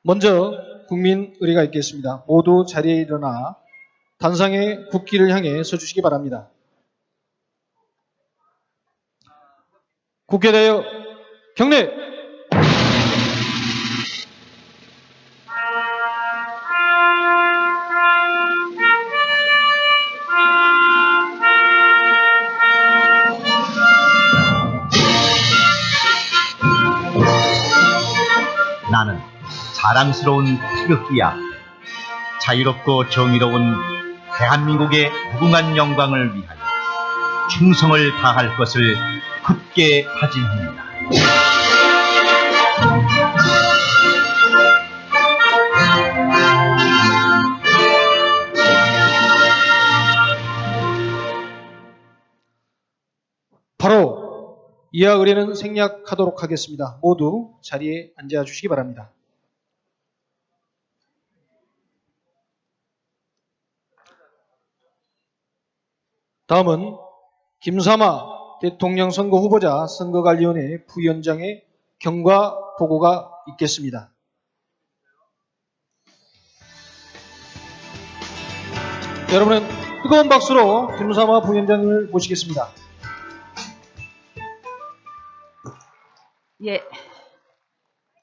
먼저 국민 의례가 있겠습니다. 모두 자리에 일어나 단상의 국기를 향해 서주시기 바랍니다. 국회대여 경례! 나는 자랑스러운 태극기야. 자유롭고 정의로운 대한민국의 무궁한 영광을 위하여 충성을 다할 것을 굳게 다짐합니다. 바로 이하 의례는 생략하도록 하겠습니다. 모두 자리에 앉아 주시기 바랍니다. 다음은 김삼아 대통령 선거 후보자 선거관리위원회 부위원장의 경과 보고가 있겠습니다. 여러분은 뜨거운 박수로 김삼아 부위원장님을 모시겠습니다. 예,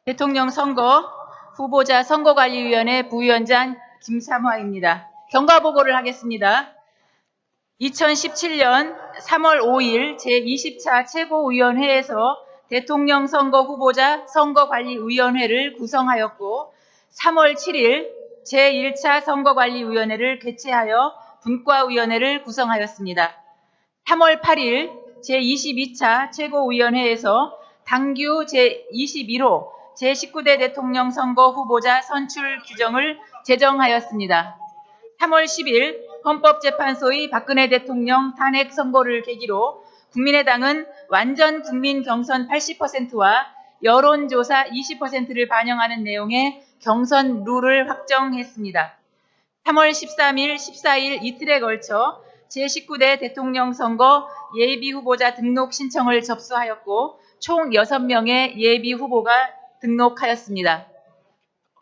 대통령 선거 후보자 선거관리위원회 부위원장 김삼화입니다. 경과 보고를 하겠습니다. 2017년 3월 5일 제20차 최고위원회에서 대통령 선거 후보자 선거관리위원회를 구성하였고 3월 7일 제1차 선거관리위원회를 개최하여 분과위원회를 구성하였습니다. 3월 8일 제22차 최고위원회에서 당규 제21호 제19대 대통령 선거 후보자 선출 규정을 제정하였습니다. 3월 10일 헌법재판소의 박근혜 대통령 탄핵 선고를 계기로 국민의당은 완전 국민 경선 80%와 여론조사 20%를 반영하는 내용의 경선 룰을 확정했습니다. 3월 13일, 14일 이틀에 걸쳐 제19대 대통령 선거 예비후보자 등록 신청을 접수하였고 총 6명의 예비후보가 등록하였습니다.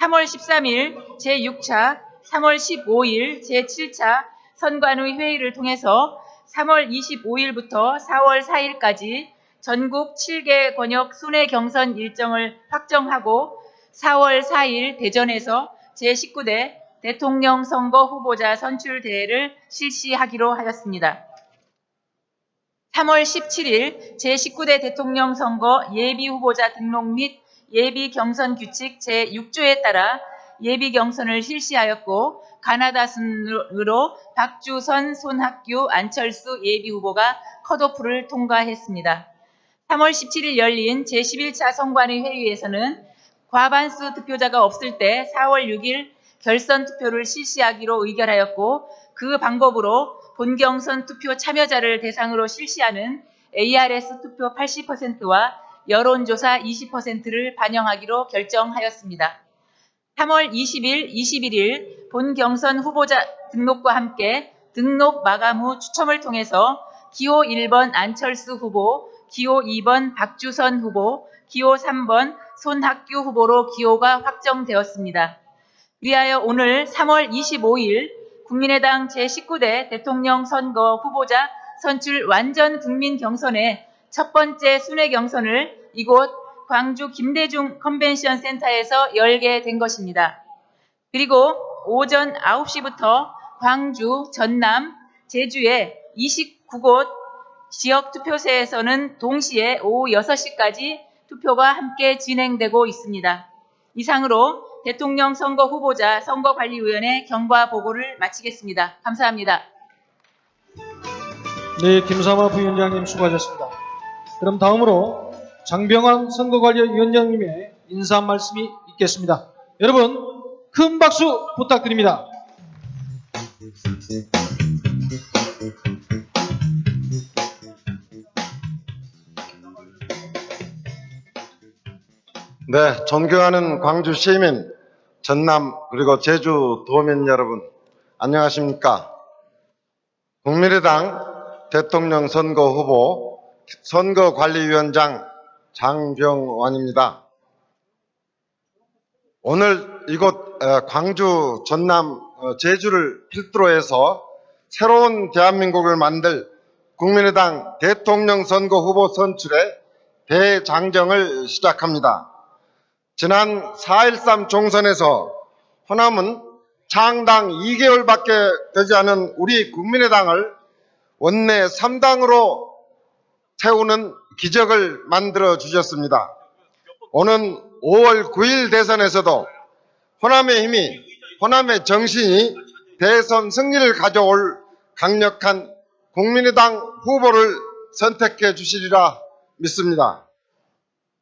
3월 13일 제6차, 3월 15일 제7차 선관위 회의를 통해서 3월 25일부터 4월 4일까지 전국 7개 권역 순회 경선 일정을 확정하고 4월 4일 대전에서 제19대 대통령 선거 후보자 선출 대회를 실시하기로 하였습니다. 3월 17일 제19대 대통령 선거 예비후보자 등록 및 예비경선 규칙 제6조에 따라 예비경선을 실시하였고 가나다 순으로 박주선, 손학규, 안철수 예비후보가 컷오프를 통과했습니다. 3월 17일 열린 제11차 선관위 회의에서는 과반수 득표자가 없을 때 4월 6일 결선 투표를 실시하기로 의결하였고 그 방법으로 본경선 투표 참여자를 대상으로 실시하는 ARS 투표 80%와 여론조사 20%를 반영하기로 결정하였습니다. 3월 20일, 21일 본경선 후보자 등록과 함께 등록 마감 후 추첨을 통해서 기호 1번 안철수 후보, 기호 2번 박주선 후보, 기호 3번 손학규 후보로 기호가 확정되었습니다. 위하여 오늘 3월 25일 국민의당 제19대 대통령 선거 후보자 선출 완전 국민 경선의 첫 번째 순회 경선을 이곳 광주 김대중 컨벤션 센터에서 열게 된 것입니다. 그리고 오전 9시부터 광주, 전남, 제주의 29곳 지역 투표소에서는 동시에 오후 6시까지 투표가 함께 진행되고 있습니다. 이상으로 대통령 선거 후보자 선거관리위원회 경과 보고를 마치겠습니다. 감사합니다. 네, 김삼아 부위원장님 수고하셨습니다. 그럼 다음으로 장병환 선거관리위원장님의 인사 말씀이 있겠습니다. 여러분 큰 박수 부탁드립니다. 네, 존경하는 광주 시민, 전남 그리고 제주 도민 여러분, 안녕하십니까? 국민의당 대통령 선거 후보 선거관리위원장 장병환입니다. 오늘 이곳 광주, 전남, 제주를 필두로 해서 새로운 대한민국을 만들 국민의당 대통령 선거 후보 선출의 대장정을 시작합니다. 지난 4.13 총선에서 호남은 창당 2개월밖에 되지 않은 우리 국민의당을 원내 3당으로 세우는 기적을 만들어 주셨습니다. 오는 5월 9일 대선에서도 호남의 힘이, 호남의 정신이 대선 승리를 가져올 강력한 국민의당 후보를 선택해 주시리라 믿습니다.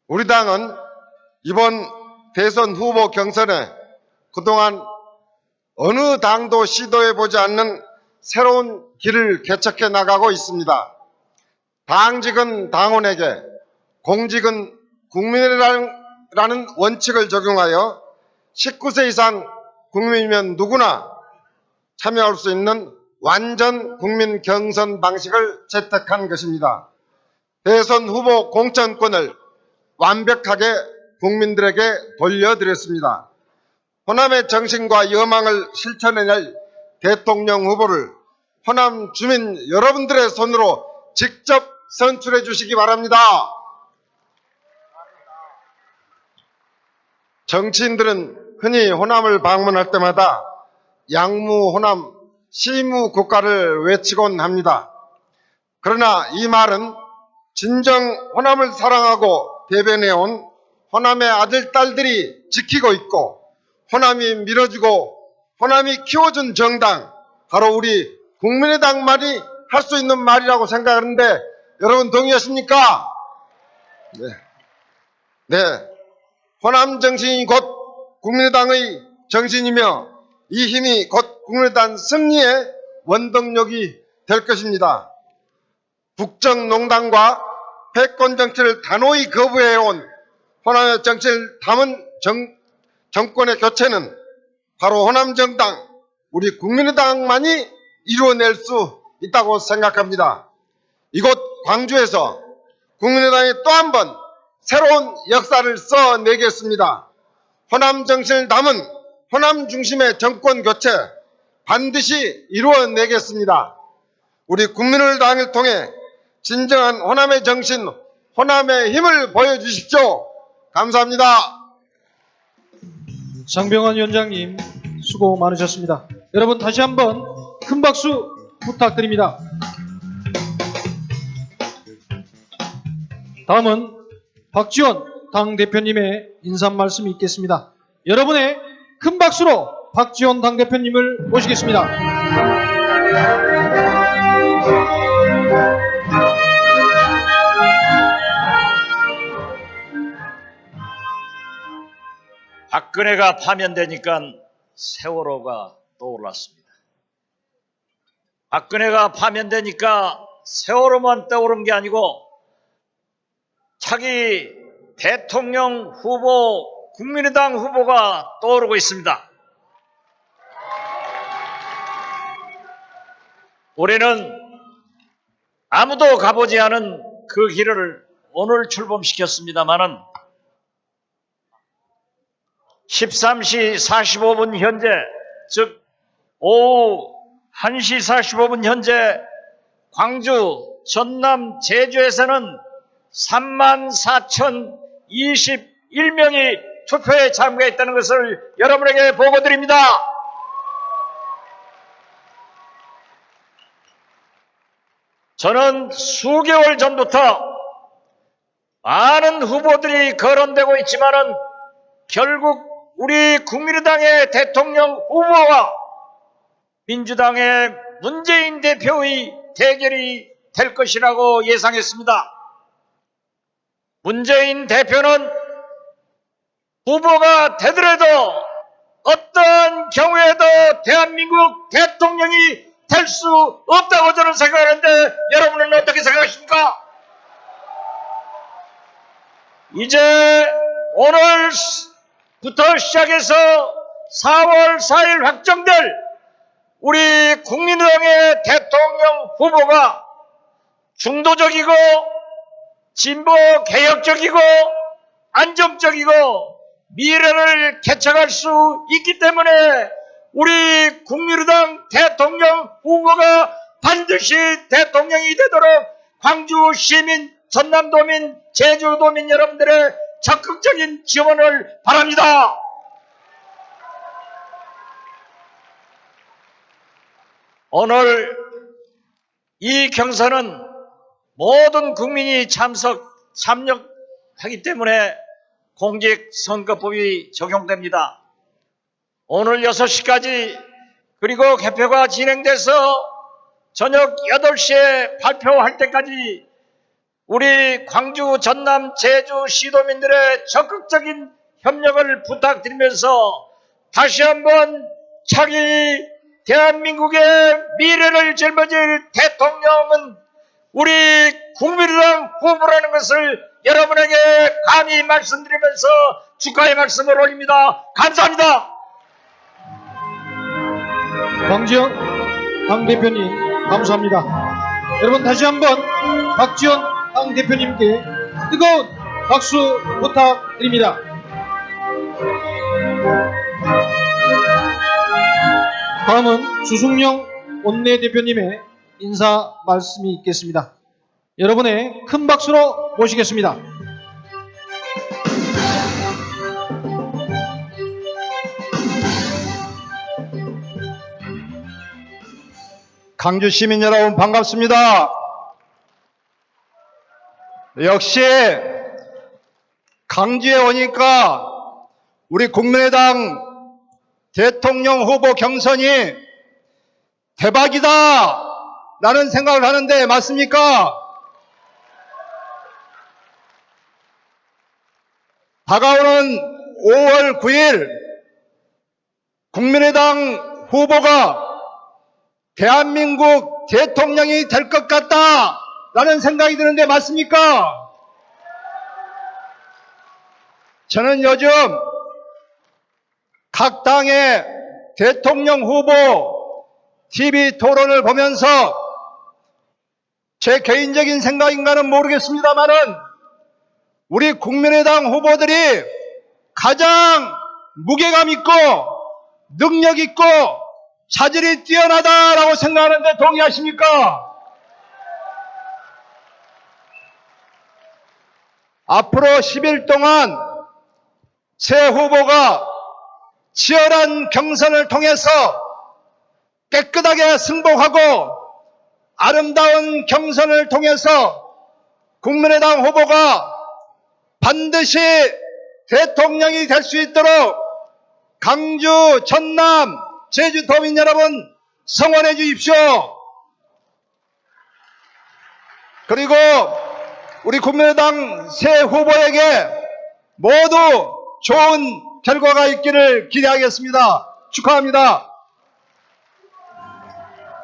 우리 당은 이번 대선 후보 경선에 그동안 어느 당도 시도해보지 않는 새로운 길을 개척해 나가고 있습니다. 당직은 당원에게, 공직은 국민이라는 원칙을 적용하여 19세 이상 국민이면 누구나 참여할 수 있는 완전 국민 경선 방식을 채택한 것입니다. 대선 후보 공천권을 완벽하게 국민들에게 돌려드렸습니다. 호남의 정신과 여망을 실천해낼 대통령 후보를 호남 주민 여러분들의 손으로 직접 선출해 주시기 바랍니다. 정치인들은 흔히 호남을 방문할 때마다 양무 호남, 시무 국가를 외치곤 합니다. 그러나 이 말은 진정 호남을 사랑하고 대변해온 호남의 아들, 딸들이 지키고 있고 호남이 밀어주고 호남이 키워준 정당, 바로 우리 국민의당만이 할 수 있는 말이라고 생각하는데 여러분 동의하십니까? 네. 호남 정신이 곧 국민의당의 정신이며 이 힘이 곧 국민의당 승리의 원동력이 될 것입니다. 국정농단과 패권 정치를 단호히 거부해온 호남의 정치를 담은 정권의 교체는 바로 호남정당, 우리 국민의당만이 이루어낼 수 있다고 생각합니다. 이곳 광주에서 국민의당이 또 한 번 새로운 역사를 써내겠습니다. 호남 정신을 담은 호남 중심의 정권 교체 반드시 이루어내겠습니다. 우리 국민의당을 통해 진정한 호남의 정신, 호남의 힘을 보여주십시오. 감사합니다. 장병환 위원장님 수고 많으셨습니다. 여러분 다시 한번 큰 박수 부탁드립니다. 다음은 박지원 당대표님의 인사 말씀이 있겠습니다. 여러분의 큰 박수로 박지원 당대표님을 모시겠습니다. 박근혜가 파면되니까 세월호가 떠올랐습니다. 박근혜가 파면되니까 세월호만 떠오른 게 아니고 차기 대통령 후보, 국민의당 후보가 떠오르고 있습니다. 올해는 아무도 가보지 않은 그 길을 오늘 출범시켰습니다마는 13시 45분 현재, 즉 오후 1시 45분 현재 광주, 전남, 제주에서는 34,021명이 투표에 참가했다는 것을 여러분에게 보고드립니다. 저는 수개월 전부터 많은 후보들이 거론되고 있지만은 결국 우리 국민의당의 대통령 후보와 민주당의 문재인 대표의 대결이 될 것이라고 예상했습니다. 문재인 대표는 후보가 되더라도 어떤 경우에도 대한민국 대통령이 될 수 없다고 저는 생각하는데 여러분은 어떻게 생각하십니까? 이제 오늘부터 시작해서 4월 4일 확정될 우리 국민의당의 대통령 후보가 중도적이고 진보 개혁적이고 안정적이고 미래를 개척할 수 있기 때문에 우리 국민의당 대통령 후보가 반드시 대통령이 되도록 광주 시민, 전남도민, 제주도민 여러분들의 적극적인 지원을 바랍니다. 오늘 이 경선은 모든 국민이 참여하기 때문에 공직선거법이 적용됩니다. 오늘 6시까지 그리고 개표가 진행돼서 저녁 8시에 발표할 때까지 우리 광주, 전남, 제주 시도민들의 적극적인 협력을 부탁드리면서 다시 한번 차기 대한민국의 미래를 짊어질 대통령은 우리 국민의당 후보라는 것을 여러분에게 감히 말씀드리면서 축하의 말씀을 올립니다. 감사합니다. 강지영 당대표님 감사합니다. 여러분 다시 한번 박지원 당대표님께 뜨거운 박수 부탁드립니다. 다음은 주승용 원내대표님의 인사 말씀이 있겠습니다. 여러분의 큰 박수로 모시겠습니다. 광주 시민 여러분 반갑습니다. 역시 광주에 오니까 우리 국민의당 대통령 후보 경선이 대박이다 라는 생각을 하는데 맞습니까? 다가오는 5월 9일 국민의당 후보가 대한민국 대통령이 될 것 같다 라는 생각이 드는데 맞습니까? 저는 요즘 각 당의 대통령 후보 TV 토론을 보면서 제 개인적인 생각인가는 모르겠습니다만은 우리 국민의당 후보들이 가장 무게감 있고 능력 있고 자질이 뛰어나다라고 생각하는데 동의하십니까? 앞으로 10일 동안 새 후보가 치열한 경선을 통해서 깨끗하게 승복하고 아름다운 경선을 통해서 국민의당 후보가 반드시 대통령이 될 수 있도록 광주, 전남, 제주도민 여러분 성원해 주십시오. 그리고 우리 국민의당 새 후보에게 모두 좋은 결과가 있기를 기대하겠습니다. 축하합니다.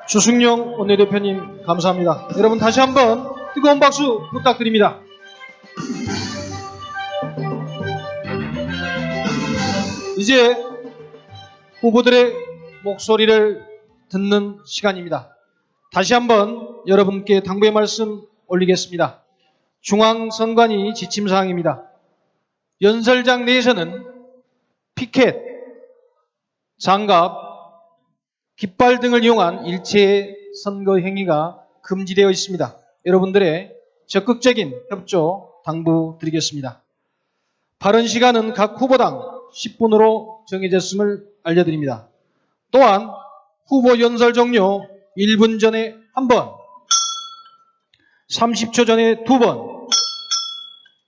주승용 원내대표님 감사합니다. 여러분 다시 한번 뜨거운 박수 부탁드립니다. 이제 후보들의 목소리를 듣는 시간입니다. 다시 한번 여러분께 당부의 말씀 올리겠습니다. 중앙선관위 지침사항입니다. 연설장 내에서는 피켓, 장갑, 깃발 등을 이용한 일체의 선거 행위가 금지되어 있습니다. 여러분들의 적극적인 협조 당부드리겠습니다. 발언 시간은 각 후보당 10분으로 정해졌음을 알려드립니다. 또한 후보 연설 종료 1분 전에 1번, 30초 전에 2번,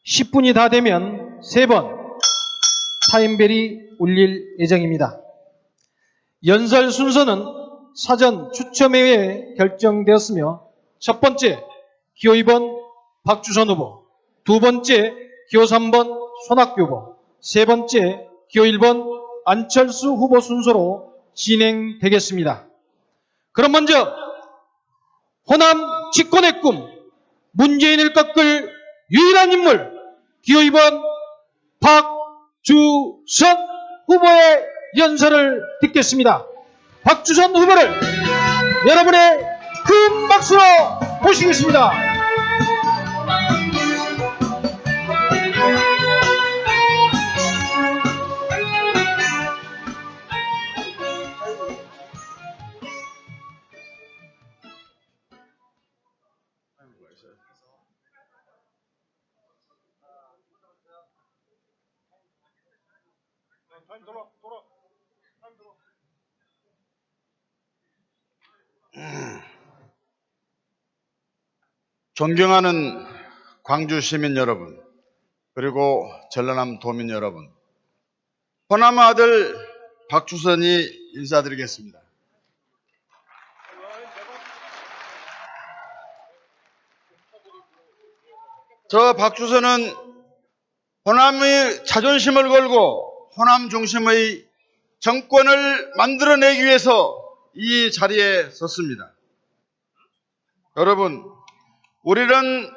10분이 다 되면 3번 타임벨이 울릴 예정입니다. 연설 순서는 사전 추첨에 의해 결정되었으며 첫 번째 기호 2번 박주선 후보, 두 번째 기호 3번 손학규 후보, 세 번째 기호 1번 안철수 후보 순서로 진행되겠습니다. 그럼 먼저 호남 집권의 꿈 문재인을 꺾을 유일한 인물 기호 2번 박주선 후보의 연설을 듣겠습니다. 박주선 후보를 여러분의 큰 박수로 모시겠습니다. 존경하는 광주 시민 여러분, 그리고 전라남 도민 여러분, 호남 아들 박주선이 인사드리겠습니다. 저 박주선은 호남의 자존심을 걸고 호남 중심의 정권을 만들어내기 위해서 이 자리에 섰습니다. 여러분, 우리는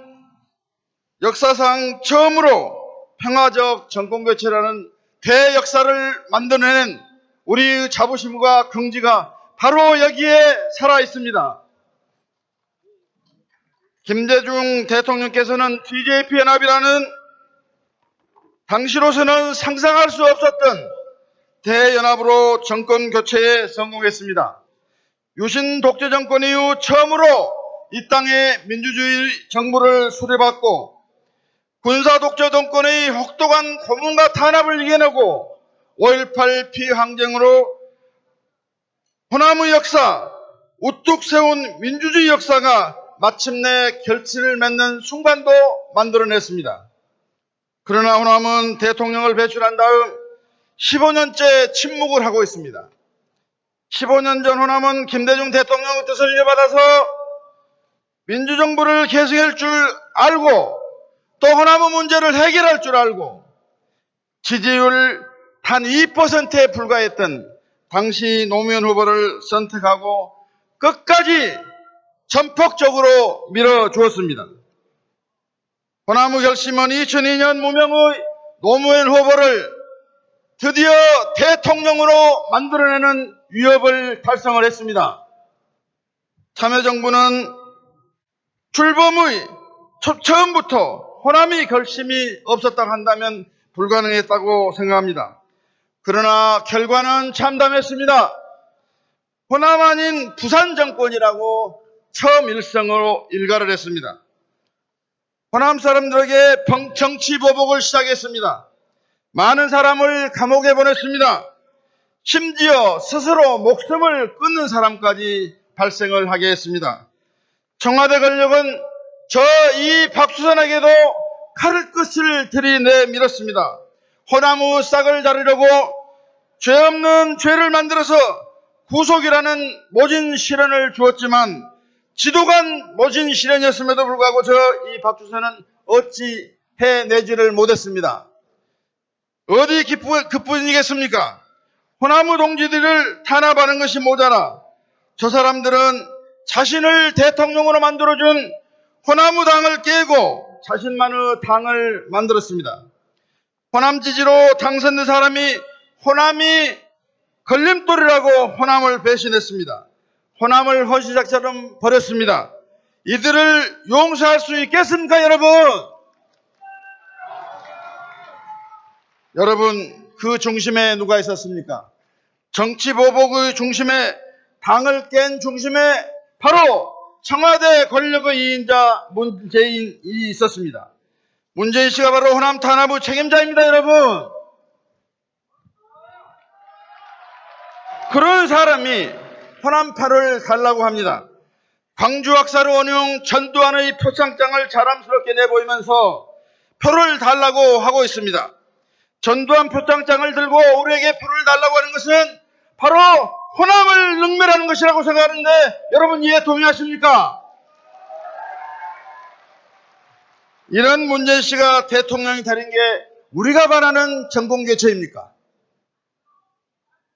역사상 처음으로 평화적 정권교체라는 대역사를 만들어낸 우리의 자부심과 긍지가 바로 여기에 살아 있습니다. 김대중 대통령께서는 TJP-연합이라는 당시로서는 상상할 수 없었던 대연합으로 정권 교체에 성공했습니다. 유신 독재 정권 이후 처음으로 이 땅에 민주주의 정부를 수립받고 군사 독재 정권의 혹독한 고문과 탄압을 이겨내고 5.18 피항쟁으로 호남의 역사, 우뚝 세운 민주주의 역사가 마침내 결실을 맺는 순간도 만들어냈습니다. 그러나 호남은 대통령을 배출한 다음 15년째 침묵을 하고 있습니다. 15년 전 호남은 김대중 대통령의 뜻을 이어받아서 민주정부를 계승할 줄 알고 또 호남의 문제를 해결할 줄 알고 지지율 단 2%에 불과했던 당시 노무현 후보를 선택하고 끝까지 전폭적으로 밀어주었습니다. 호남의 결심은 2002년 무명의 노무현 후보를 드디어 대통령으로 만들어내는 위협을 달성을 했습니다. 참여정부는 출범의 처음부터 호남이 결심이 없었다고 한다면 불가능했다고 생각합니다. 그러나 결과는 참담했습니다. 호남 아닌 부산 정권이라고 처음 일성으로 일가를 했습니다. 호남 사람들에게 정치 보복을 시작했습니다. 많은 사람을 감옥에 보냈습니다. 심지어 스스로 목숨을 끊는 사람까지 발생을 하게 했습니다. 청와대 권력은 저 이 박수선에게도 칼을 끝을 들이내밀었습니다. 호남의 싹을 자르려고 죄 없는 죄를 만들어서 구속이라는 모진 시련을 주었지만 지독한 모진 시련이었음에도 불구하고 저 이 박주선은 어찌 해내지를 못했습니다. 어디 그뿐이겠습니까? 호남의 동지들을 탄압하는 것이 모자라 저 사람들은 자신을 대통령으로 만들어준 호남의 당을 깨고 자신만의 당을 만들었습니다. 호남 지지로 당선된 사람이 호남이 걸림돌이라고 호남을 배신했습니다. 호남을 허시작처럼 버렸습니다. 이들을 용서할 수 있겠습니까, 여러분? 여러분, 그 중심에 누가 있었습니까? 정치 보복의 중심에, 당을 깬 중심에 바로 청와대 권력의 2인자 문재인이 있었습니다. 문재인 씨가 바로 호남 탄압의 책임자입니다, 여러분. 그런 사람이 호남표를 달라고 합니다. 광주학사로 원용 전두환의 표창장을 자랑스럽게 내보이면서 표를 달라고 하고 있습니다. 전두환 표창장을 들고 우리에게 표를 달라고 하는 것은 바로 호남을 능멸하는 것이라고 생각하는데 여러분 이해 동의하십니까? 이런 문재인 씨가 대통령이 되는 게 우리가 바라는 정권교체입니까?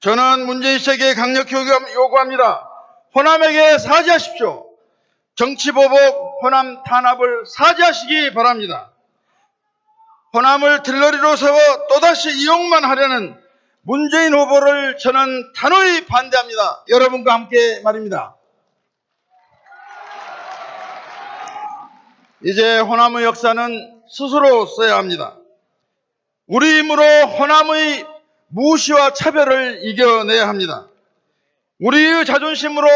저는 문재인 씨에게 강력히 요구합니다. 호남에게 사죄하십시오. 정치보복, 호남 탄압을 사죄하시기 바랍니다. 호남을 들러리로 세워 또다시 이용만 하려는 문재인 후보를 저는 단호히 반대합니다. 여러분과 함께 말입니다. 이제 호남의 역사는 스스로 써야 합니다. 우리 힘으로 호남의 무시와 차별을 이겨내야 합니다. 우리의 자존심으로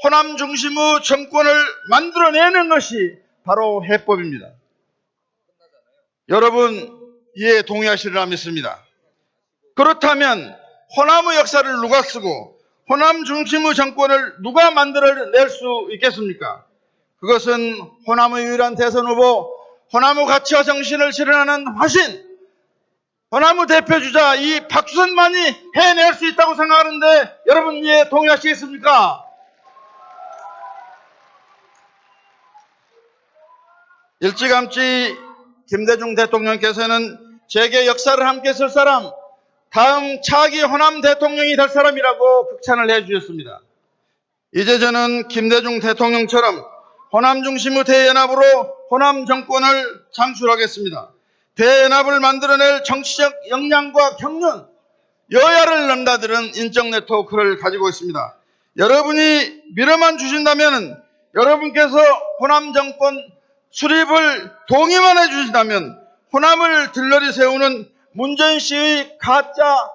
호남 중심의 정권을 만들어내는 것이 바로 해법입니다. 여러분 이에 동의하시리라 믿습니다. 그렇다면 호남의 역사를 누가 쓰고 호남 중심의 정권을 누가 만들어낼 수 있겠습니까? 그것은 호남의 유일한 대선 후보, 호남의 가치와 정신을 실현하는 화신, 호남의 대표주자 이 박주선만이 해낼 수 있다고 생각하는데 여러분 이에 동의하시겠습니까? 일찌감치 김대중 대통령께서는 제게 역사를 함께 쓸 사람, 다음 차기 호남 대통령이 될 사람이라고 극찬을 해주셨습니다. 이제 저는 김대중 대통령처럼 호남 중심의 대연합으로 호남 정권을 창출하겠습니다. 대연합을 만들어낼 정치적 역량과 경륜, 여야를 넘나드는 인적 네트워크를 가지고 있습니다. 여러분이 밀어만 주신다면, 여러분께서 호남 정권 수립을 동의만 해주신다면 호남을 들러리 세우는 문재인 씨의 가짜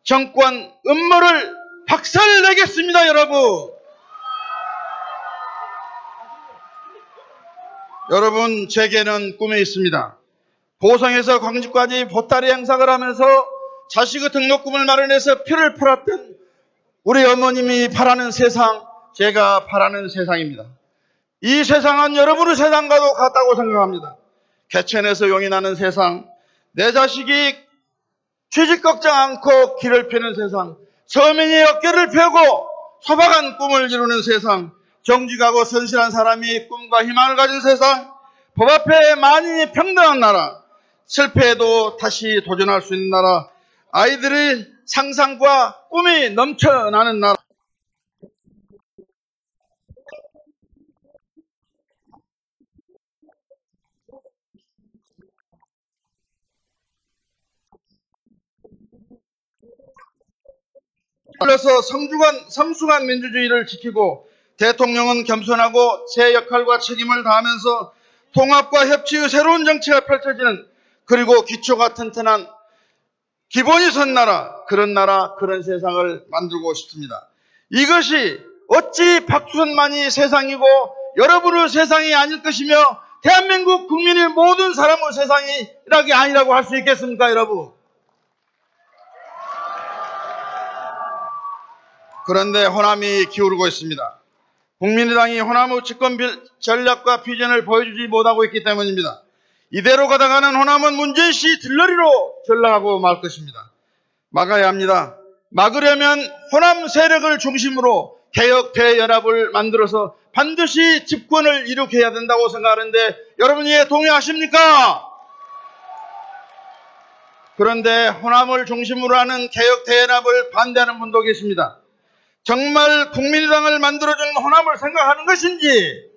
정권 음모를 박살내겠습니다, 여러분. 여러분, 제게는 꿈이 있습니다. 보성에서 광주까지 보따리 행사를 하면서 자식의 등록금을 마련해서 피를 팔았던 우리 어머님이 바라는 세상, 제가 바라는 세상입니다. 이 세상은 여러분의 세상과도 같다고 생각합니다. 개천에서 용이 나는 세상, 내 자식이 취직 걱정 않고 길을 펴는 세상, 서민이 어깨를 펴고 소박한 꿈을 이루는 세상, 정직하고 선실한 사람이 꿈과 희망을 가진 세상, 법 앞에 만인이 평등한 나라, 실패해도 다시 도전할 수 있는 나라, 아이들의 상상과 꿈이 넘쳐나는 나라. 그래서 성숙한 민주주의를 지키고 대통령은 겸손하고 제 역할과 책임을 다하면서 통합과 협치의 새로운 정치가 펼쳐지는, 그리고 기초가 튼튼한 기본이 선 나라, 그런 세상을 만들고 싶습니다. 이것이 어찌 박주선만이 세상이고 여러분의 세상이 아닐 것이며 대한민국 국민의 모든 사람의 세상이라기 아니라고 할 수 있겠습니까, 여러분? 그런데 호남이 기울고 있습니다. 국민의당이 호남의 집권 전략과 비전을 보여주지 못하고 있기 때문입니다. 이대로 가다가는 호남은 문재인 씨 들러리로 전락하고 말 것입니다. 막아야 합니다. 막으려면 호남 세력을 중심으로 개혁 대연합을 만들어서 반드시 집권을 이룩해야 된다고 생각하는데 여러분 이에 동의하십니까? 그런데 호남을 중심으로 하는 개혁 대연합을 반대하는 분도 계십니다. 정말 국민의당을 만들어준 호남을 생각하는 것인지,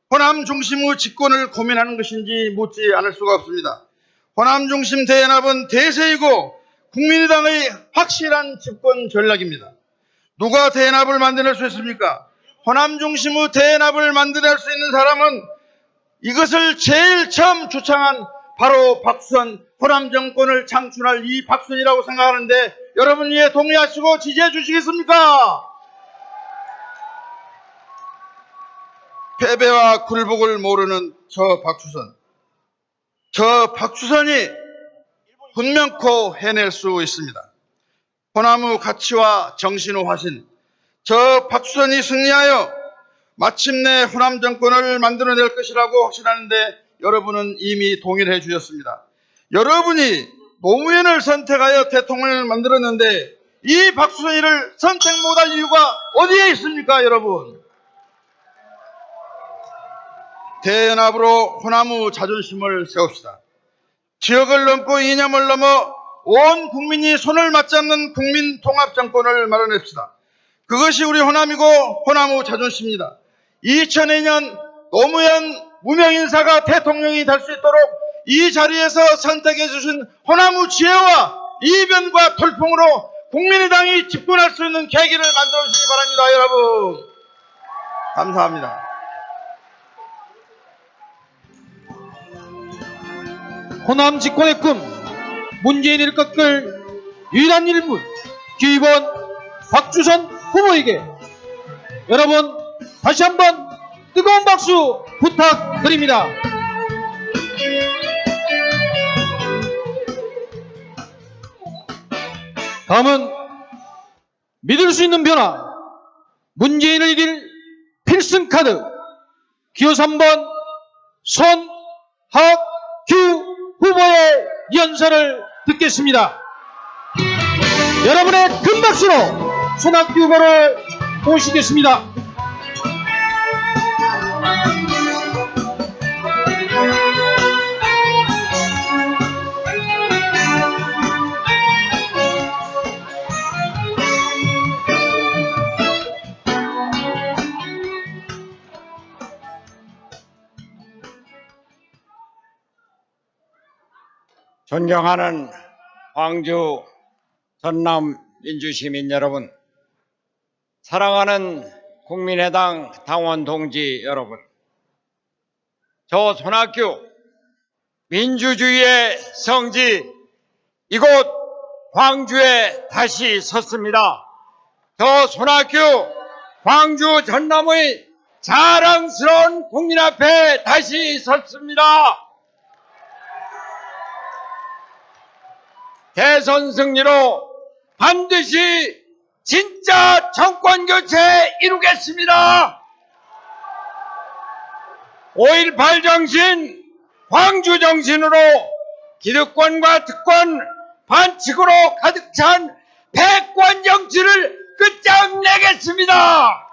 호남 중심의 집권을 고민하는 것인지 묻지 않을 수가 없습니다. 호남 중심 대연합은 대세이고 국민의당의 확실한 집권 전략입니다. 누가 대연합을 만들어낼 수 있습니까? 호남 중심의 대연합을 만들어낼 수 있는 사람은 이것을 제일 처음 주창한 바로 박수선, 호남 정권을 창출할 이 박수선이라고 생각하는데 여러분 이에 동의하시고 지지해 주시겠습니까? 패배와 굴복을 모르는 저 박수선이 분명코 해낼 수 있습니다. 호남의 가치와 정신의 화신, 저 박수선이 승리하여 마침내 호남 정권을 만들어낼 것이라고 확신하는데 여러분은 이미 동의를 해주셨습니다. 여러분이 노무현을 선택하여 대통령을 만들었는데 이 박수선이를 선택 못할 이유가 어디에 있습니까, 여러분? 대연합으로 호남의 자존심을 세웁시다. 지역을 넘고 이념을 넘어 온 국민이 손을 맞잡는 국민 통합 정권을 마련합시다. 그것이 우리 호남이고 호남의 자존심입니다. 2002년 노무현 무명인사가 대통령이 될 수 있도록 이 자리에서 선택해 주신 호남의 지혜와 이변과 돌풍으로 국민의당이 집권할 수 있는 계기를 만들어 주시기 바랍니다, 여러분. 감사합니다. 호남 집권의 꿈, 문재인을 꺾을 유일한 인물, 기원 박주선 후보에게 여러분 다시 한번 뜨거운 박수 부탁드립니다. 다음은 믿을 수 있는 변화, 문재인을 이길 필승카드, 기호 3번 손학규 후보의 연설을 듣겠습니다. 여러분의 큰 박수로 손학규 후보를 모시겠습니다. 존경하는 광주 전남 민주시민 여러분, 사랑하는 국민의당 당원 동지 여러분, 저 손학규 민주주의의 성지 이곳 광주에 다시 섰습니다. 저 손학규 광주 전남의 자랑스러운 국민 앞에 다시 섰습니다. 대선 승리로 반드시 진짜 정권 교체 이루겠습니다. 5.18 정신, 광주 정신으로 기득권과 특권, 반칙으로 가득 찬 패권 정치를 끝장내겠습니다.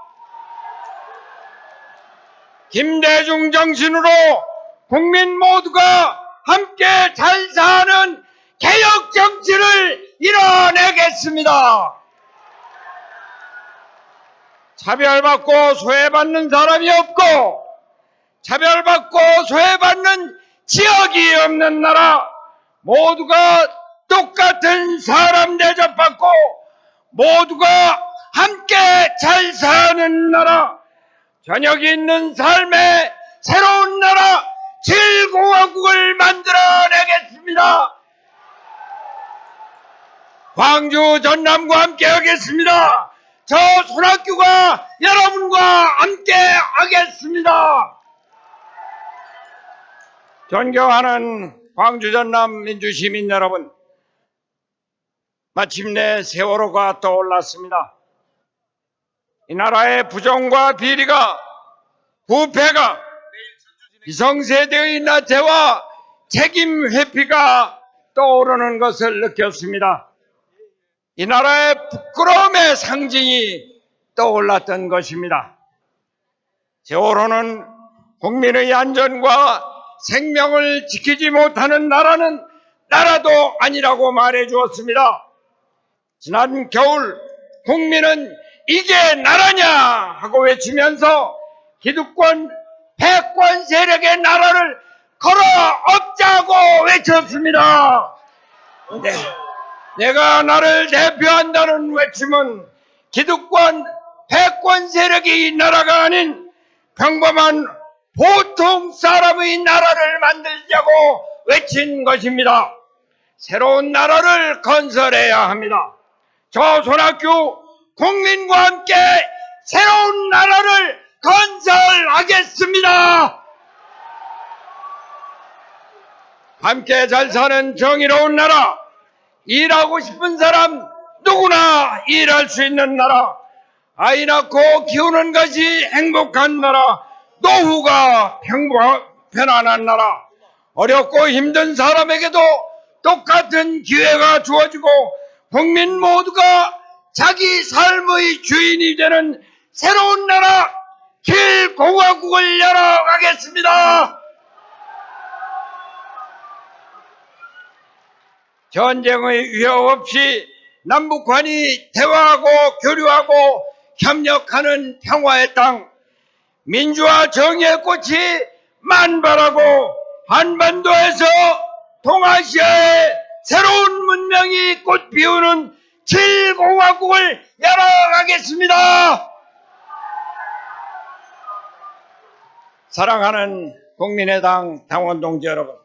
김대중 정신으로 국민 모두가 함께 잘 사는 개혁 정치를 이뤄내겠습니다. 차별받고 소외받는 사람이 없고 차별받고 소외받는 지역이 없는 나라, 모두가 똑같은 사람 대접받고 모두가 함께 잘 사는 나라, 저녁이 있는 삶의 새로운 나라 7공화국을 만들어내겠습니다. 광주 전남과 함께 하겠습니다. 저 손학규가 여러분과 함께 하겠습니다. 존경하는 광주 전남 민주시민 여러분, 마침내 세월호가 떠올랐습니다. 이 나라의 부정과 비리가, 부패가, 기성세대의 나태와 책임 회피가 떠오르는 것을 느꼈습니다. 이 나라의 부끄러움의 상징이 떠올랐던 것입니다. 세월호는 국민의 안전과 생명을 지키지 못하는 나라는 나라도 아니라고 말해 주었습니다. 지난 겨울 국민은 이게 나라냐 하고 외치면서 기득권, 패권 세력의 나라를 걸어 엎자고 외쳤습니다. 네. 내가 나를 대표한다는 외침은 기득권, 패권 세력이 이 나라가 아닌 평범한 보통 사람의 나라를 만들자고 외친 것입니다. 새로운 나라를 건설해야 합니다. 저 손학규 국민과 함께 새로운 나라를 건설하겠습니다. 함께 잘 사는 정의로운 나라, 일하고 싶은 사람 누구나 일할 수 있는 나라, 아이 낳고 키우는 것이 행복한 나라, 노후가 편안한 나라, 어렵고 힘든 사람에게도 똑같은 기회가 주어지고 국민 모두가 자기 삶의 주인이 되는 새로운 나라 7공화국을 열어가겠습니다. 전쟁의 위협 없이 남북한이 대화하고 교류하고 협력하는 평화의 땅, 민주화 정의의 꽃이 만발하고 한반도에서 동아시아의 새로운 문명이 꽃 피우는 7공화국을 열어가겠습니다. 사랑하는 국민의당 당원 동지 여러분,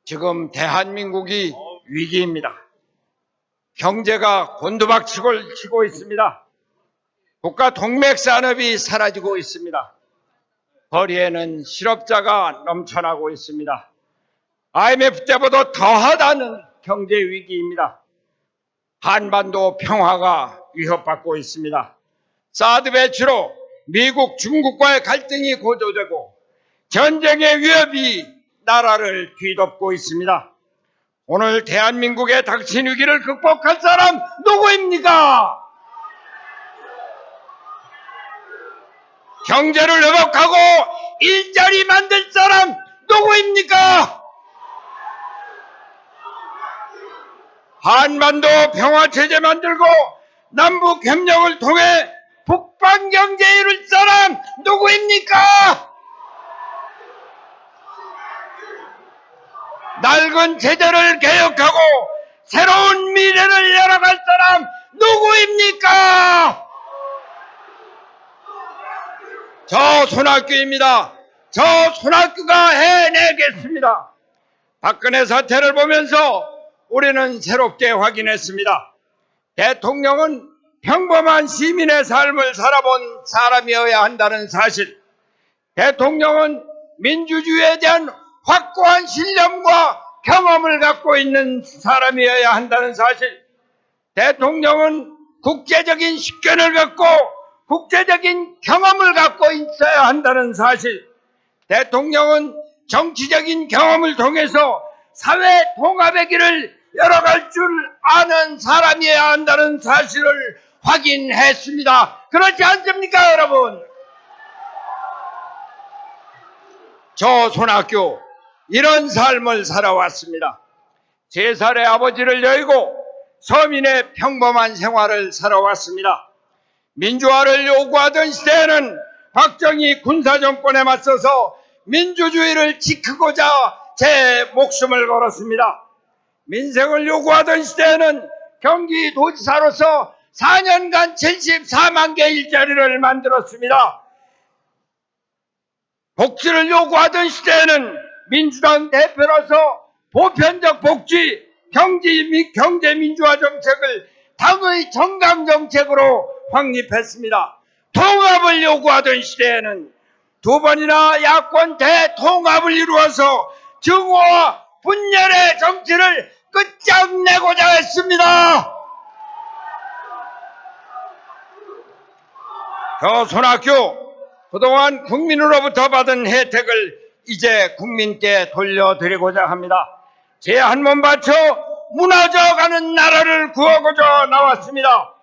지금 대한민국이 위기입니다. 경제가 곤두박질을 치고 있습니다. 국가 동맥 산업이 사라지고 있습니다. 거리에는 실업자가 넘쳐나고 있습니다. IMF 때보다 더하다는 경제 위기입니다. 한반도 평화가 위협받고 있습니다. 사드 배치로 미국, 중국과의 갈등이 고조되고 전쟁의 위협이 나라를 뒤덮고 있습니다. 오늘 대한민국의 닥친 위기를 극복할 사람 누구입니까? 경제를 회복하고 일자리 만들 사람 누구입니까? 한반도 평화체제 만들고 남북 협력을 통해 북방 경제 이룰 사람 누구입니까? 낡은 체제를 개혁하고 새로운 미래를 열어갈 사람 누구입니까? 저 손학규입니다. 저 손학규가 해내겠습니다. 박근혜 사태를 보면서 우리는 새롭게 확인했습니다. 대통령은 평범한 시민의 삶을 살아본 사람이어야 한다는 사실, 대통령은 민주주의에 대한 확고한 신념과 경험을 갖고 있는 사람이어야 한다는 사실, 대통령은 국제적인 식견을 갖고 국제적인 경험을 갖고 있어야 한다는 사실, 대통령은 정치적인 경험을 통해서 사회 통합의 길을 열어갈 줄 아는 사람이어야 한다는 사실을 확인했습니다. 그렇지 않습니까, 여러분? 저 손학규 이런 삶을 살아왔습니다. 3살의 아버지를 여의고 서민의 평범한 생활을 살아왔습니다. 민주화를 요구하던 시대에는 박정희 군사정권에 맞서서 민주주의를 지키고자 제 목숨을 걸었습니다. 민생을 요구하던 시대에는 경기도지사로서 4년간 74만 개 일자리를 만들었습니다. 복지를 요구하던 시대에는 민주당 대표로서 보편적 복지, 경제 민주화 정책을 당의 정강 정책으로 확립했습니다. 통합을 요구하던 시대에는 2번이나 야권 대통합을 이루어서 증오와 분열의 정치를 끝장내고자 했습니다. 저 손학규 그동안 국민으로부터 받은 혜택을 이제 국민께 돌려드리고자 합니다. 제 한 몸 바쳐 무너져가는 나라를 구하고자 나왔습니다.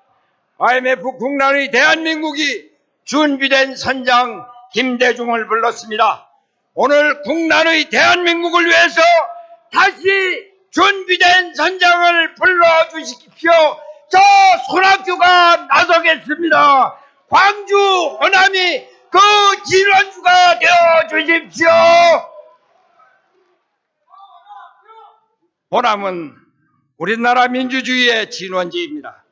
IMF 국난의 대한민국이 준비된 선장 김대중을 불렀습니다. 오늘 국난의 대한민국을 위해서 다시 준비된 선장을 불러주십시오. 저 손학규가 나서겠습니다. 광주 호남이 그 진원주가 되어주십시오. 호남은 우리나라 민주주의의 진원지입니다.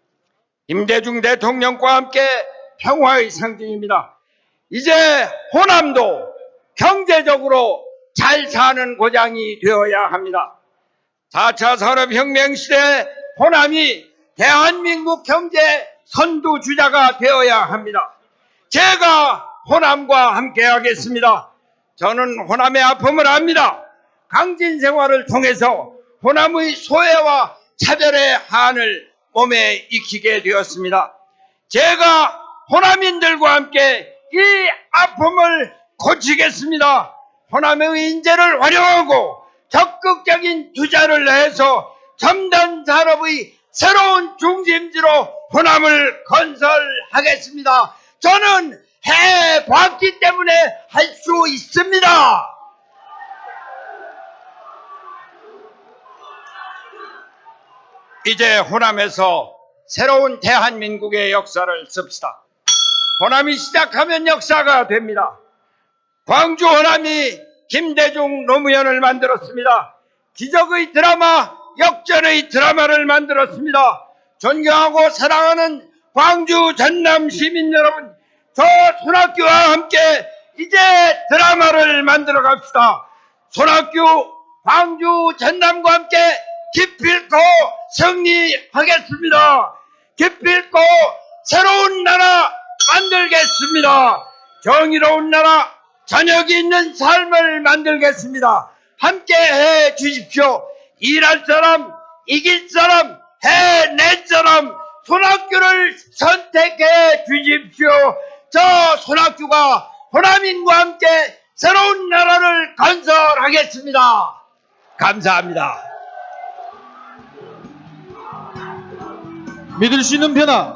김대중 대통령과 함께 평화의 상징입니다. 이제 호남도 경제적으로 잘 사는 고장이 되어야 합니다. 4차 산업혁명 시대 호남이 대한민국 경제 선두주자가 되어야 합니다. 제가 호남과 함께 하겠습니다. 저는 호남의 아픔을 압니다. 강진 생활을 통해서 호남의 소외와 차별의 한을 몸에 익히게 되었습니다. 제가 호남인들과 함께 이 아픔을 고치겠습니다. 호남의 인재를 활용하고 적극적인 투자를 해서 첨단 산업의 새로운 중심지로 호남을 건설하겠습니다. 저는 해봤기 때문에 할 수 있습니다. 이제 호남에서 새로운 대한민국의 역사를 씁시다. 호남이 시작하면 역사가 됩니다. 광주 호남이 김대중 노무현을 만들었습니다. 기적의 드라마, 역전의 드라마를 만들었습니다. 존경하고 사랑하는 광주 전남 시민 여러분, 저 손학규와 함께 이제 드라마를 만들어 갑시다. 손학규, 광주 전남과 함께 기필코 승리하겠습니다. 기필코 새로운 나라 만들겠습니다. 정의로운 나라, 저녁이 있는 삶을 만들겠습니다. 함께 해 주십시오. 일할 사람, 이길 사람, 해낸처럼 손학규를 선택해 주십시오. 저 손학규가 호남인과 함께 새로운 나라를 건설하겠습니다. 감사합니다. 믿을 수 있는 변화,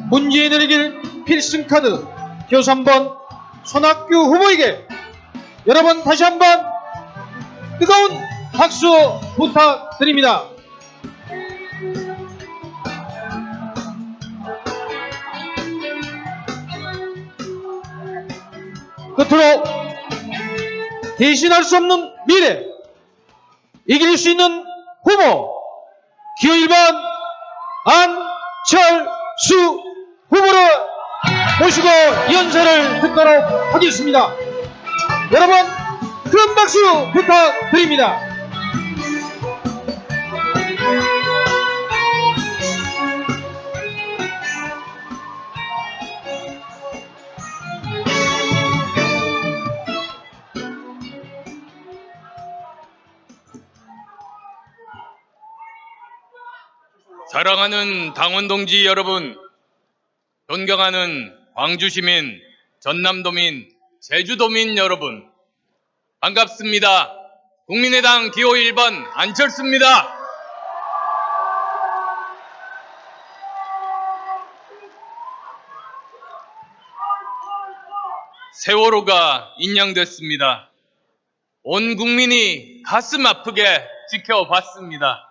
문재인을 이길 필승카드 기호 3번 손학규 후보에게 여러분 다시 한번 뜨거운 박수 부탁드립니다. 끝으로 대신할 수 없는 미래, 이길 수 있는 후보 기호 1번 안철수 후보를 모시고 연설을 듣도록 하겠습니다. 여러분 큰 박수 부탁드립니다. 사랑하는 당원 동지 여러분, 존경하는 광주시민, 전남도민, 제주도민 여러분, 반갑습니다. 국민의당 기호 1번 안철수입니다. 세월호가 인양됐습니다. 온 국민이 가슴 아프게 지켜봤습니다.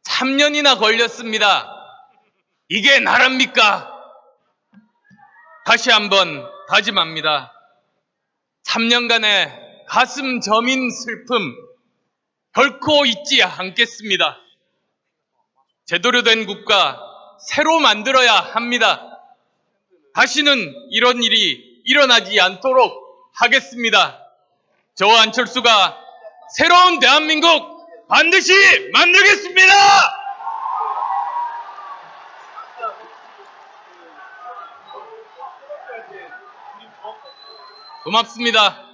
3년이나 걸렸습니다. 이게 나랍니까? 다시 한번 다짐합니다. 3년간의 가슴 저민 슬픔 결코 잊지 않겠습니다. 제대로 된 국가 새로 만들어야 합니다. 다시는 이런 일이 일어나지 않도록 하겠습니다. 저 안철수가 새로운 대한민국 반드시 만들겠습니다! 고맙습니다.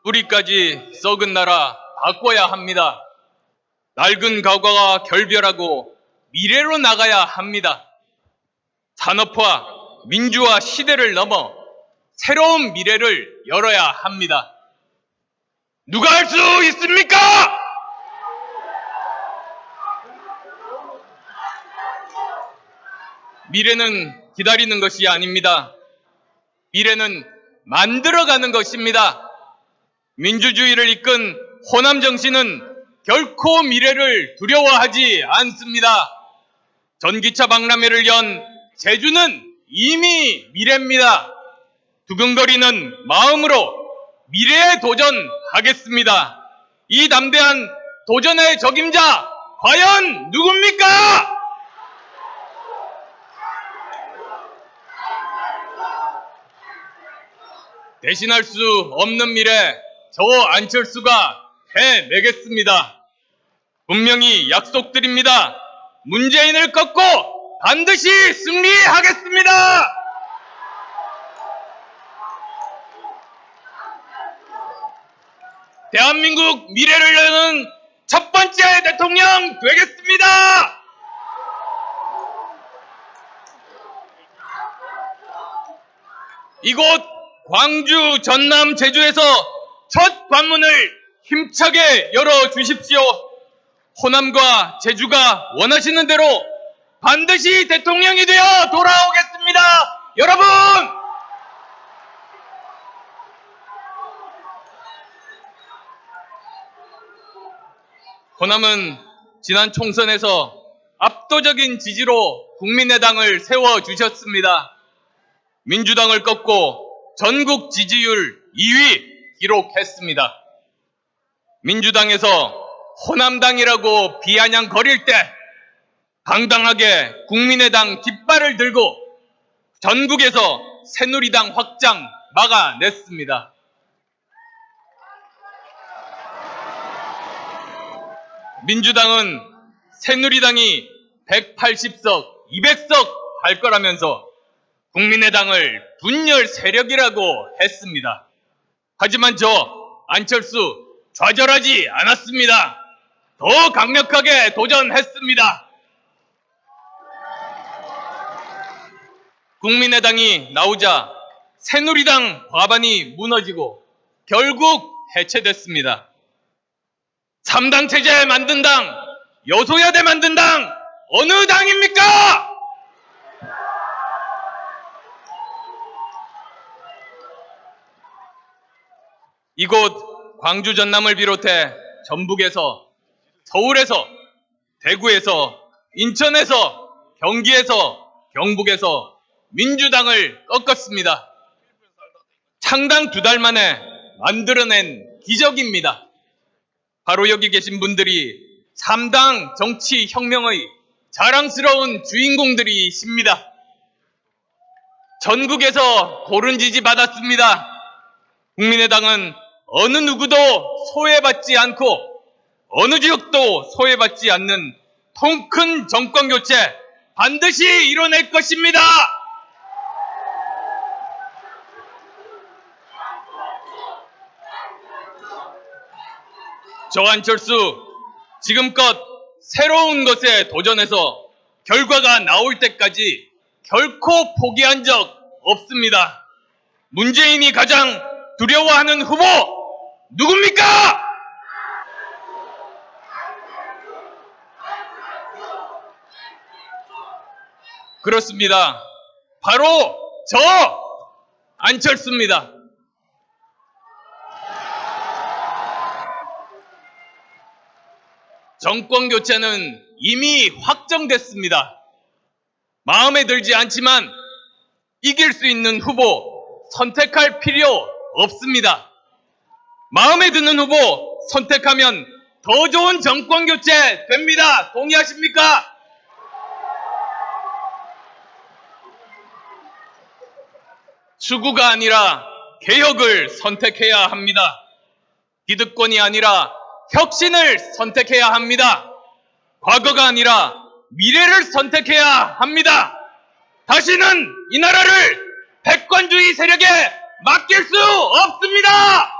뿌리까지 썩은 나라 바꿔야 합니다. 낡은 과거가 결별하고 미래로 나가야 합니다. 산업화, 민주화 시대를 넘어 새로운 미래를 열어야 합니다. 누가 할 수 있습니까? 미래는 기다리는 것이 아닙니다. 미래는 만들어가는 것입니다. 민주주의를 이끈 호남 정신은 결코 미래를 두려워하지 않습니다. 전기차 박람회를 연 제주는 이미 미래입니다. 두근거리는 마음으로 미래에 도전하겠습니다. 이 담대한 도전의 적임자 과연 누굽니까? 대신할 수 없는 미래 저 안철수가 해내겠습니다. 분명히 약속드립니다. 문재인을 꺾고 반드시 승리하겠습니다. 대한민국 미래를 여는 첫 번째 대통령 되겠습니다. 이곳 광주, 전남, 제주에서 첫 관문을 힘차게 열어주십시오. 호남과 제주가 원하시는 대로 반드시 대통령이 되어 돌아오겠습니다. 여러분! 호남은 지난 총선에서 압도적인 지지로 국민의당을 세워주셨습니다. 민주당을 꺾고 전국 지지율 2위 기록했습니다. 민주당에서 호남당이라고 비아냥거릴 때 당당하게 국민의당 깃발을 들고 전국에서 새누리당 확장 막아냈습니다. 민주당은 새누리당이 180석, 200석 할 거라면서 국민의당을 분열 세력이라고 했습니다. 하지만 저 안철수 좌절하지 않았습니다. 더 강력하게 도전했습니다. 국민의당이 나오자 새누리당 과반이 무너지고 결국 해체됐습니다. 3당 체제 만든 당, 여소야대 만든 당, 어느 당입니까? 이곳 광주 전남을 비롯해 전북에서, 서울에서, 대구에서, 인천에서, 경기에서, 경북에서 민주당을 꺾었습니다. 창당 2달 만에 만들어낸 기적입니다. 바로 여기 계신 분들이 3당 정치 혁명의 자랑스러운 주인공들이십니다. 전국에서 고른 지지 받았습니다. 국민의당은 어느 누구도 소외받지 않고 어느 지역도 소외받지 않는 통큰 정권교체 반드시 이뤄낼 것입니다. 저 안철수 지금껏 새로운 것에 도전해서 결과가 나올 때까지 결코 포기한 적 없습니다. 문재인이 가장 두려워하는 후보 누굽니까? 그렇습니다. 바로 저 안철수입니다. 정권 교체는 이미 확정됐습니다. 마음에 들지 않지만 이길 수 있는 후보 선택할 필요 없습니다. 마음에 드는 후보 선택하면 더 좋은 정권 교체 됩니다. 동의하십니까? 추구가 아니라 개혁을 선택해야 합니다. 기득권이 아니라 혁신을 선택해야 합니다. 과거가 아니라 미래를 선택해야 합니다. 다시는 이 나라를 패권주의 세력에 맡길 수 없습니다.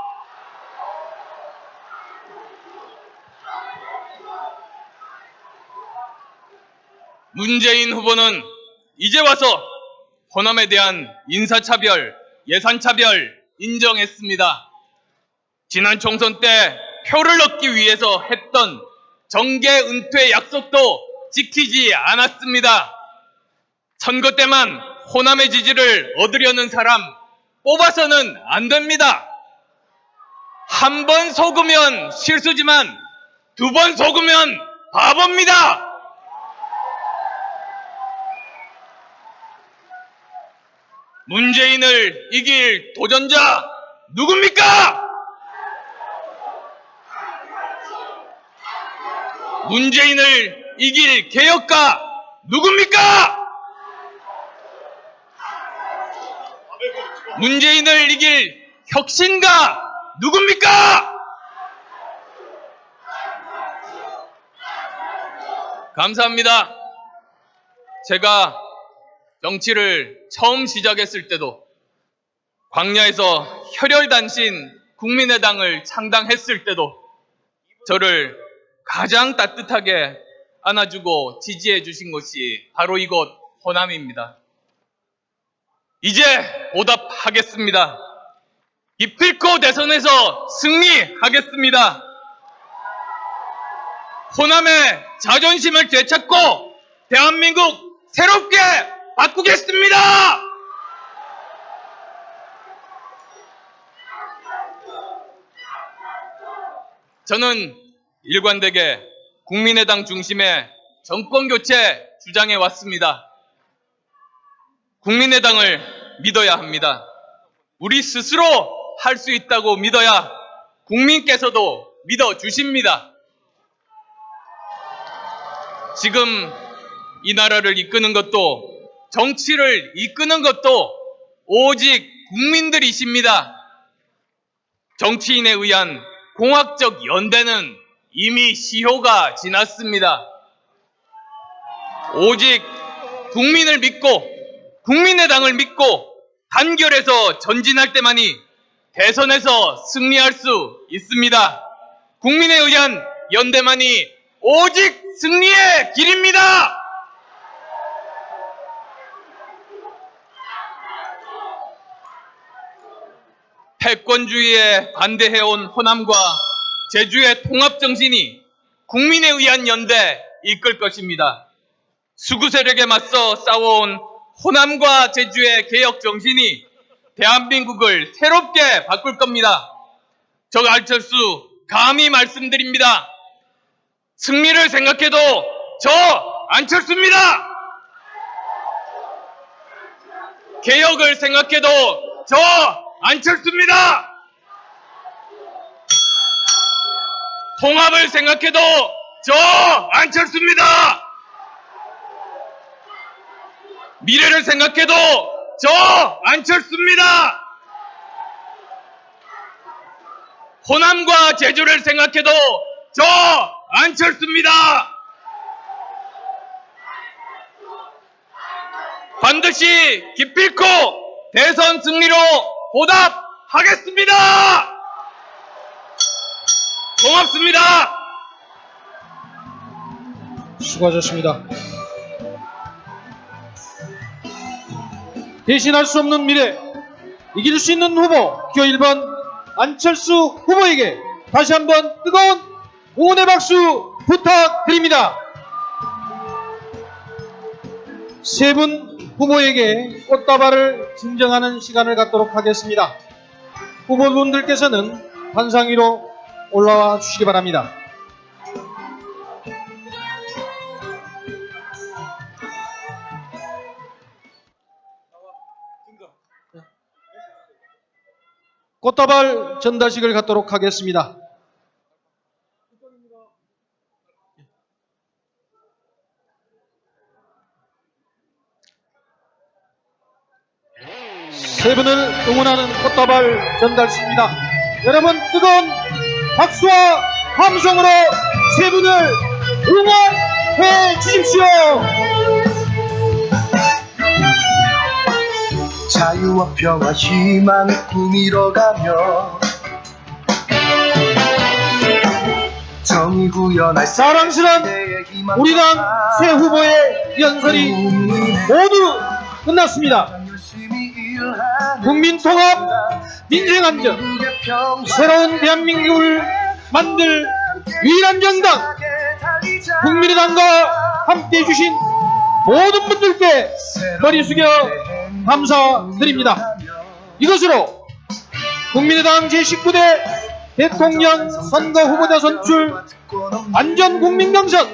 문재인 후보는 이제 와서 호남에 대한 인사차별, 예산차별 인정했습니다. 지난 총선 때 표를 얻기 위해서 했던 정계 은퇴 약속도 지키지 않았습니다. 선거 때만 호남의 지지를 얻으려는 사람 뽑아서는 안 됩니다. 한 번 속으면 실수지만 2번 속으면 바보입니다. 문재인을 이길 도전자 누굽니까? 문재인을 이길 개혁가 누굽니까? 문재인을 이길 혁신가 누굽니까? 감사합니다. 제가 정치를 처음 시작했을 때도 광야에서 혈혈단신 국민의당을 창당했을 때도 저를 가장 따뜻하게 안아주고 지지해 주신 곳이 바로 이곳 호남입니다. 이제 보답하겠습니다. 기필코 대선에서 승리하겠습니다. 호남의 자존심을 되찾고 대한민국 새롭게 바꾸겠습니다. 저는 일관되게 국민의당 중심의 정권교체 주장해 왔습니다. 국민의당을 믿어야 합니다. 우리 스스로 할 수 있다고 믿어야 국민께서도 믿어주십니다. 지금 이 나라를 이끄는 것도 정치를 이끄는 것도 오직 국민들이십니다. 정치인에 의한 공학적 연대는 이미 시효가 지났습니다. 오직 국민을 믿고 국민의당을 믿고 단결해서 전진할 때만이 대선에서 승리할 수 있습니다. 국민에 의한 연대만이 오직 승리의 길입니다. 패권주의에 반대해온 호남과 제주의 통합정신이 국민에 의한 연대 이끌 것입니다. 수구 세력에 맞서 싸워온 호남과 제주의 개혁정신이 대한민국을 새롭게 바꿀 겁니다. 저 안철수 감히 말씀드립니다. 승리를 생각해도 저 안철수입니다. 개혁을 생각해도 저 안철수입니다. 통합을 생각해도 저 안철수입니다. 미래를 생각해도 저 안철수입니다. 호남과 제주를 생각해도 저 안철수입니다. 반드시 기필코 대선 승리로 보답하겠습니다. 고맙습니다. 수고하셨습니다. 대신할 수 없는 미래, 이길 수 있는 후보, 기호 1번 안철수 후보에게 다시 한번 뜨거운 응원의 박수 부탁드립니다. 세 분 후보에게 꽃다발을 증정하는 시간을 갖도록 하겠습니다. 후보분들께서는 단상 위로 올라와 주시기 바랍니다. 꽃다발 전달식을 갖도록 하겠습니다. 세 분을 응원하는 꽃다발 전달식입니다. 여러분 뜨거운 박수와 함성으로 세 분을 응원해 주십시오. 자유와 평화 희망 꿈이뤄가며 정의 구현할 사랑스러운 우리 당 새 후보의 연설이 모두 끝났습니다. 국민통합, 민생안전, 새로운 대한민국을 만들 유일한 정당 국민의당과 함께해 주신 모든 분들께 머리 숙여 감사드립니다. 이것으로 국민의당 제19대 대통령 선거 후보자 선출 안전국민경선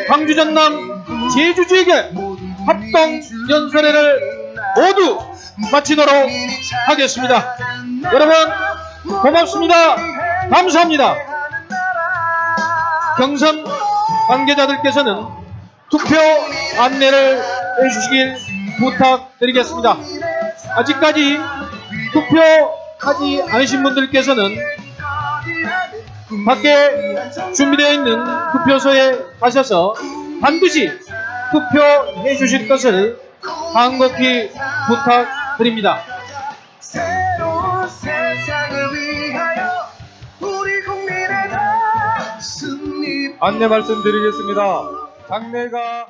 광주 전남 제주 지역의 합동 연설회를 모두 마치도록 하겠습니다. 여러분 고맙습니다. 감사합니다. 경선 관계자들께서는 투표 안내를 해주시길 부탁드리겠습니다. 아직까지 투표하지 않으신 분들께서는 밖에 준비되어 있는 투표소에 가셔서 반드시 투표해 주실 것을 간곡히 부탁드립니다. 새로운 세상을 위하여 우리 국민의 다 승리 안내 말씀드리겠습니다. 장례가